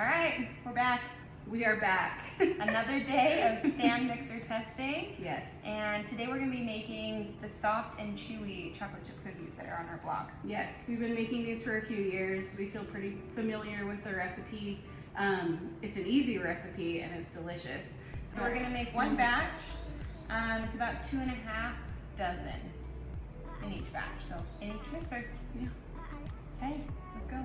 All right, we're back. We are back. Another day of stand mixer testing. Yes. And today we're going to be making the soft and chewy chocolate chip cookies that are on our blog. Yes, we've been making these for a few years. We feel pretty familiar with the recipe. It's an easy recipe and it's delicious. So we're going to make one batch. It's about 2.5 dozen in each batch. So in each mixer. Yeah. Okay, let's go.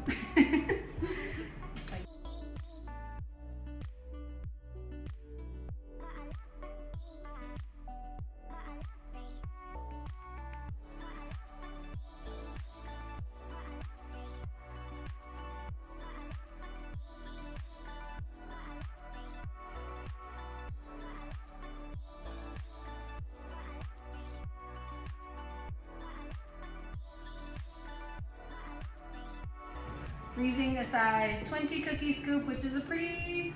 We're using a size 20 cookie scoop, which is a pretty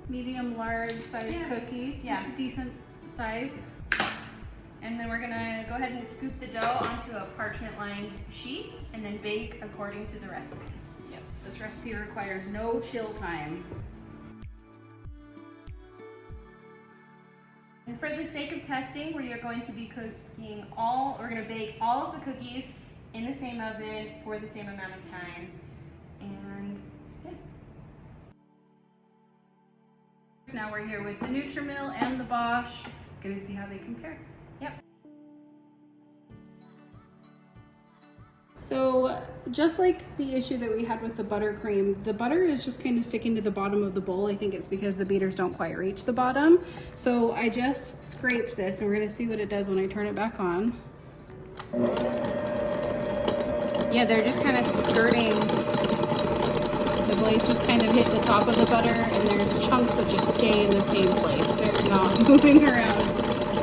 medium large size cookie. Yeah. It's a decent size. And then we're gonna go ahead and scoop the dough onto a parchment lined sheet and then bake according to the recipe. Yep. This recipe requires no chill time. And for the sake of testing, we are going to be we're gonna bake all of the cookies in the same oven for the same amount of time. And yeah. Now we're here with the Nutrimill and the Bosch. Gonna see how they compare. Yep. So just like the issue that we had with the buttercream, the butter is just kind of sticking to the bottom of the bowl. I think it's because the beaters don't quite reach the bottom. So I just scraped this and we're gonna see what it does when I turn it back on. Yeah, they're just kind of skirting. The blades just kind of hit the top of the butter and there's chunks that just stay in the same place. They're not moving around.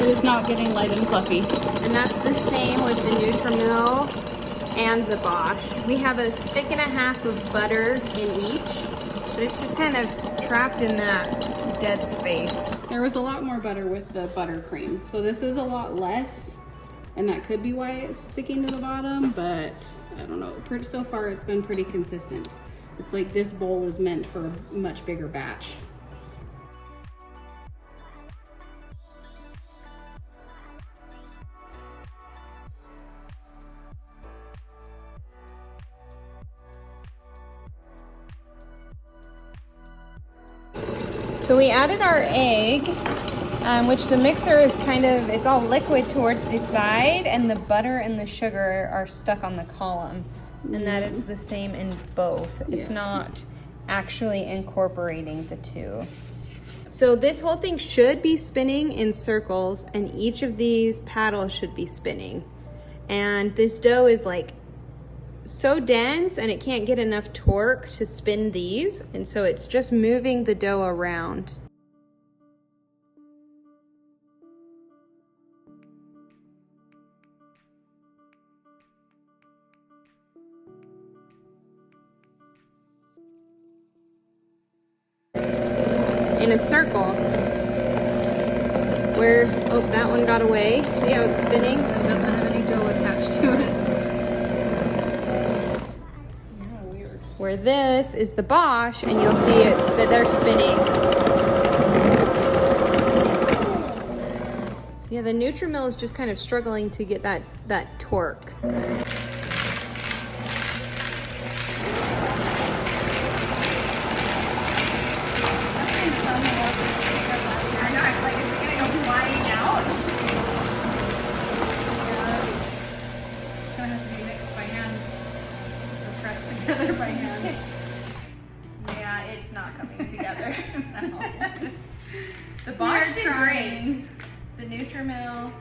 It is not getting light and fluffy. And that's the same with the Nutrimill and the Bosch. We have a stick and a half of butter in each, but it's just kind of trapped in that dead space. There was a lot more butter with the buttercream. So this is a lot less, and that could be why it's sticking to the bottom, but I don't know. So far it's been pretty consistent. It's like this bowl is meant for a much bigger batch. So we added our egg, which the mixer is it's all liquid towards the side, and the butter and the sugar are stuck on the column. And that is the same in both. It's not actually incorporating the two. So this whole thing should be spinning in circles, and each of these paddles should be spinning. And this dough is like so dense and it can't get enough torque to spin these, and so it's just moving the dough around. In a circle. Oh, that one got away. See how it's spinning? It doesn't have any dough attached to it. Yeah, weird. Where this is the Bosch, and you'll see it that they're spinning. So yeah, the Nutrimill is just kind of struggling to get that torque. By hand. Yeah, it's not coming together. No. The Bosch did trying. great. The Nutrimill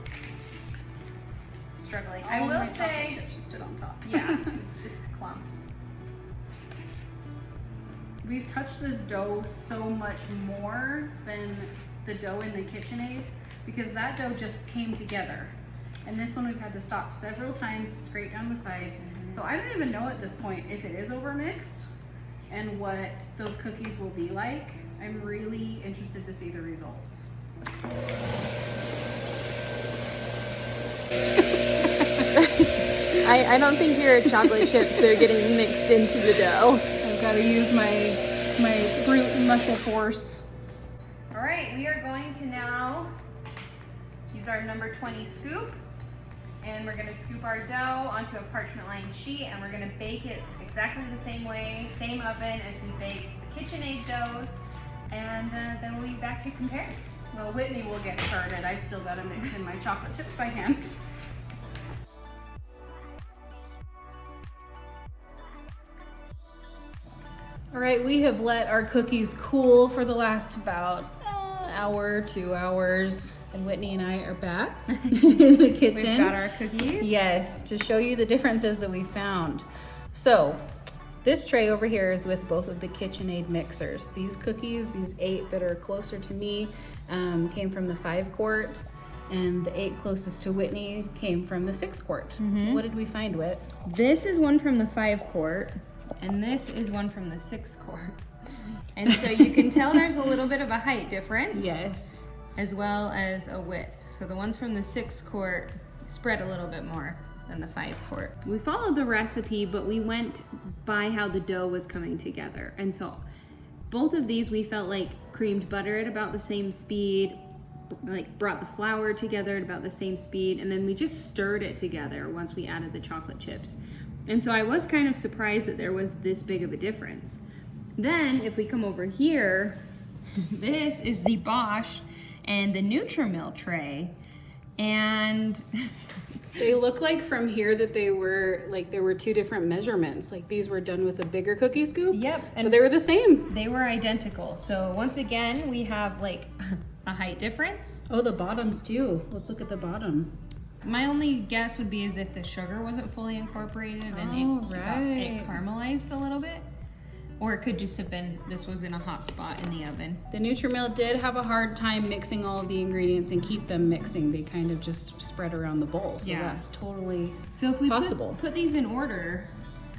struggling. I will say, chips just sit on top. yeah, it's just clumps. We've touched this dough so much more than the dough in the KitchenAid because that dough just came together. And this one we've had to stop several times to scrape down the side. So I don't even know at this point if it is overmixed and what those cookies will be like. I'm really interested to see the results. I don't think your chocolate chips are getting mixed into the dough. I've got to use my my brute muscle force. All right, we are going to now use our number 20 scoop, and we're gonna scoop our dough onto a parchment lined sheet, and we're gonna bake it exactly the same way, same oven as we baked the KitchenAid doughs, and then we'll be back to compare. Well, Whitney will get started. I've still got to mix in my chocolate chips by hand. All right, we have let our cookies cool for the last about hour, 2 hours, and Whitney and I are back in the kitchen. We've got our cookies. Yes, to show you the differences that we found. So, this tray over here is with both of the KitchenAid mixers. These cookies, these 8 that are closer to me, came from the 5-quart, and the 8 closest to Whitney came from the 6-quart. What did we find, Whit? This is one from the 5-quart, and this is one from the 6-quart. And so you can tell there's a little bit of a height difference. Yes. As well as a width. So the ones from the 6-quart spread a little bit more than the 5-quart. We followed the recipe, but we went by how the dough was coming together. And so both of these we felt like creamed butter at about the same speed, like brought the flour together at about the same speed, and then we just stirred it together once we added the chocolate chips. And so I was kind of surprised that there was this big of a difference. Then if we come over here, this is the Bosch and the Nutrimill tray, and they look like from here that they were like there were 2 different measurements. Like these were done with a bigger cookie scoop. Yep, but they were the same. They were identical. So once again, we have like a height difference. Oh, the bottoms too. Let's look at the bottom. My only guess would be as if the sugar wasn't fully incorporated and it caramelized a little bit. Or it could just have been, this was in a hot spot in the oven. The Nutrimill did have a hard time mixing all of the ingredients and keep them mixing. They kind of just spread around the bowl. So that's totally so if we possible. Put these in order,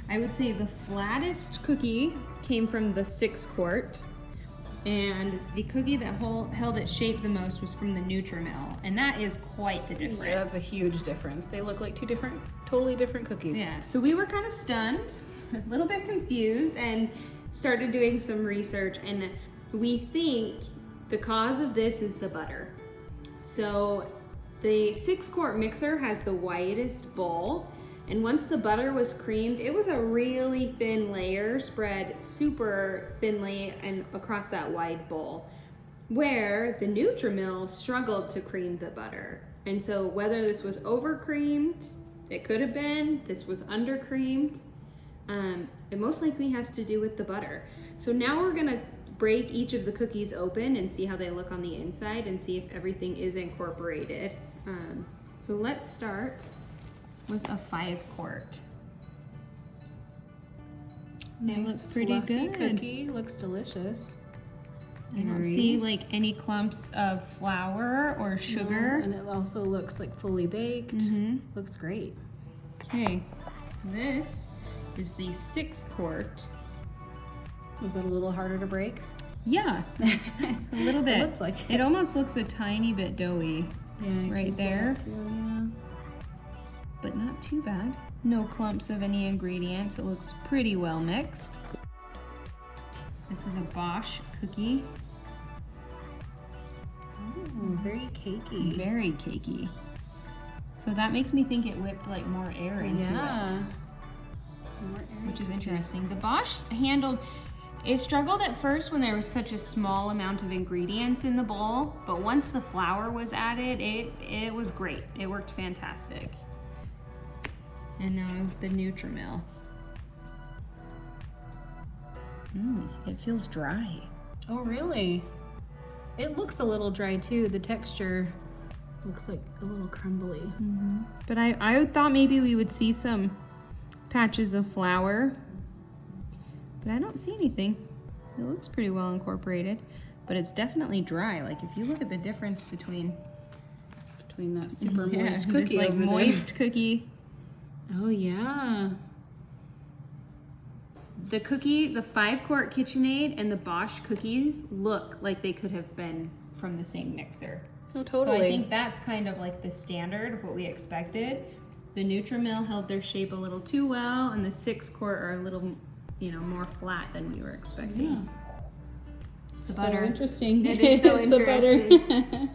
I would say the flattest cookie came from the 6-quart. And the cookie that held its shape the most was from the Nutrimill. And that is quite the difference. Yeah, that's a huge difference. They look like 2 totally different cookies. Yeah, so we were kind of stunned, a little bit confused, and started doing some research, and we think the cause of this is the butter. So the 6-quart mixer has the widest bowl, and once the butter was creamed, it was a really thin layer spread super thinly and across that wide bowl, where the Nutrimill struggled to cream the butter. And so whether this was over creamed, it could have been, this was under creamed, it most likely has to do with the butter. So now we're gonna break each of the cookies open and see how they look on the inside and see if everything is incorporated. So let's start with a 5-quart. It looks pretty good. Cookie looks delicious. I don't see like any clumps of flour or sugar. No, and it also looks like fully baked. Looks great. Okay, this is the 6-quart. Was it a little harder to break? Yeah, a little bit. It looks like it almost looks a tiny bit doughy. Yeah, right there. Too, yeah. But not too bad. No clumps of any ingredients. It looks pretty well mixed. This is a Bosch cookie. Oh, very cakey. Very cakey. So that makes me think it whipped like more air into it. Which is interesting. The Bosch it struggled at first when there was such a small amount of ingredients in the bowl, but once the flour was added, it was great. It worked fantastic. And now the Nutrimill. It feels dry. Oh, really? It looks a little dry too. The texture looks like a little crumbly. But I thought maybe we would see some patches of flour, but I don't see anything. It looks pretty well incorporated, but it's definitely dry. Like if you look at the difference between that super moist cookie, this, like moist cookie. Oh yeah. The 5-quart KitchenAid and the Bosch cookies look like they could have been from the same mixer. Oh, totally. So I think that's kind of like the standard of what we expected. The Nutrimill held their shape a little too well, and the 6-quart are a little, more flat than we were expecting. Yeah. It's the So butter. interesting. It is so It's the interesting. butter.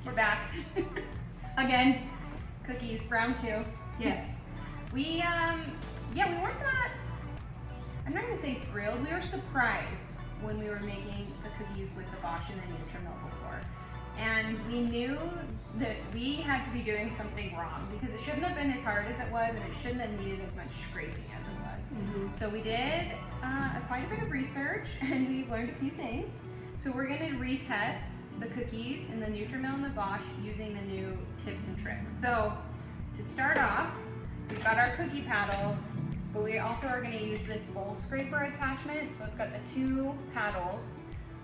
We're back. Again, cookies, round 2. Yes. We, yeah, we weren't that, I'm not gonna say thrilled, we were surprised when we were making the cookies with the Bosch and the Nutrimill before. And we knew that we had to be doing something wrong because it shouldn't have been as hard as it was and it shouldn't have needed as much scraping as it was. So we did quite a bit of research and we learned a few things. So we're gonna retest the cookies in the Nutrimill and the Bosch using the new tips and tricks. So to start off, we've got our cookie paddles, but we also are going to use this bowl scraper attachment. So it's got the 2 paddles.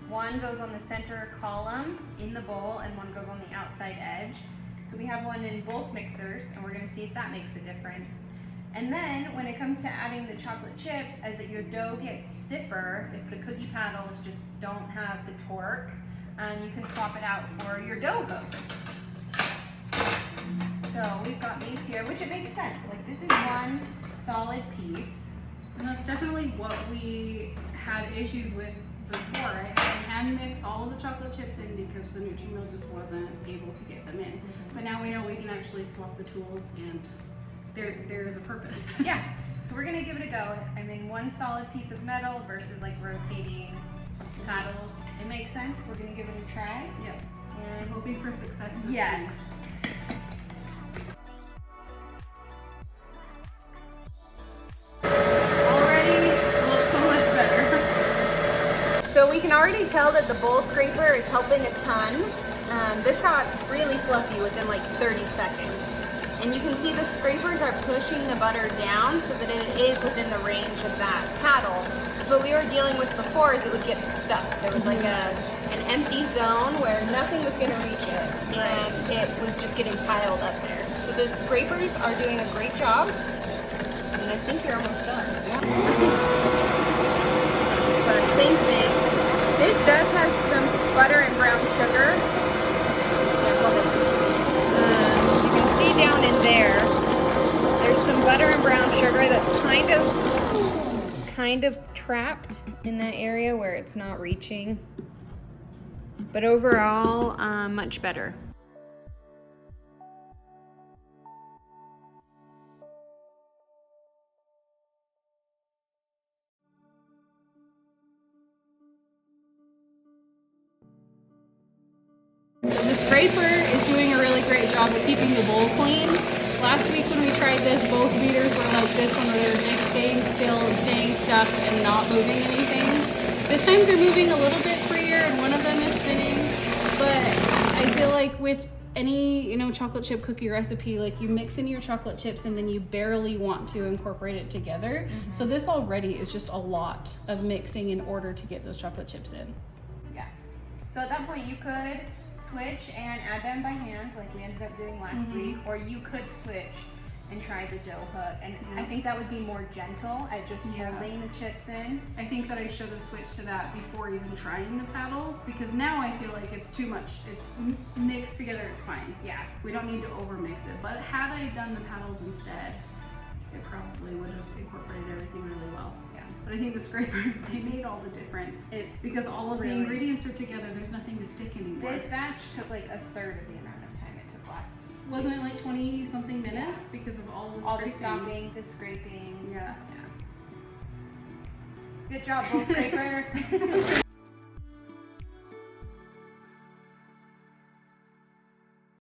One goes on the center column in the bowl and one goes on the outside edge. So we have one in both mixers and we're going to see if that makes a difference. And then when it comes to adding the chocolate chips, as your dough gets stiffer, if the cookie paddles just don't have the torque, you can swap it out for your dough hook. So we've got these here, which it makes sense. Like this is one solid piece. And that's definitely what we had issues with before. I had to hand mix all of the chocolate chips in because the Nutrimill just wasn't able to get them in. But now we know we can actually swap the tools and there is a purpose. Yeah, so we're gonna give it a go. I mean, one solid piece of metal versus like rotating paddles. It makes sense. We're gonna give it a try. Yep. And I'm hoping for success this yes. So we can already tell that the bowl scraper is helping a ton. This got really fluffy within like 30 seconds. And you can see the scrapers are pushing the butter down so that it is within the range of that paddle. So what we were dealing with before is it would get stuck. There was like an empty zone where nothing was going to reach it. And it was just getting piled up there. So the scrapers are doing a great job. And I think you're almost done. But same thing. This does have some butter and brown sugar. You can see down in there, there's some butter and brown sugar that's kind of trapped in that area where it's not reaching. But overall, much better. The scraper is doing a really great job of keeping the bowl clean. Last week when we tried this, both beaters were like this one where they were just staying still and staying stuck and not moving anything. This time they're moving a little bit freer and one of them is spinning. But I feel like with any, chocolate chip cookie recipe, like you mix in your chocolate chips and then you barely want to incorporate it together. So this already is just a lot of mixing in order to get those chocolate chips in. Yeah. So at that point you could switch and add them by hand like we ended up doing last week, or you could switch and try the dough hook, and I think that would be more gentle at just holding the chips in. I think that I should have switched to that before even trying the paddles, because now I feel like it's too much. It's mixed together, it's fine. Yeah. We don't need to over mix it, but had I done the paddles instead, it probably would have incorporated everything really well. Yeah. But I think the scrapers, they made all the difference. It's because all of the ingredients are together, there's nothing to stick anymore. This batch took like a third of the amount of time it took last. Wasn't it like 20 something minutes because of all the scraping? All the stopping, the scraping. Yeah. Good job, bowl scraper.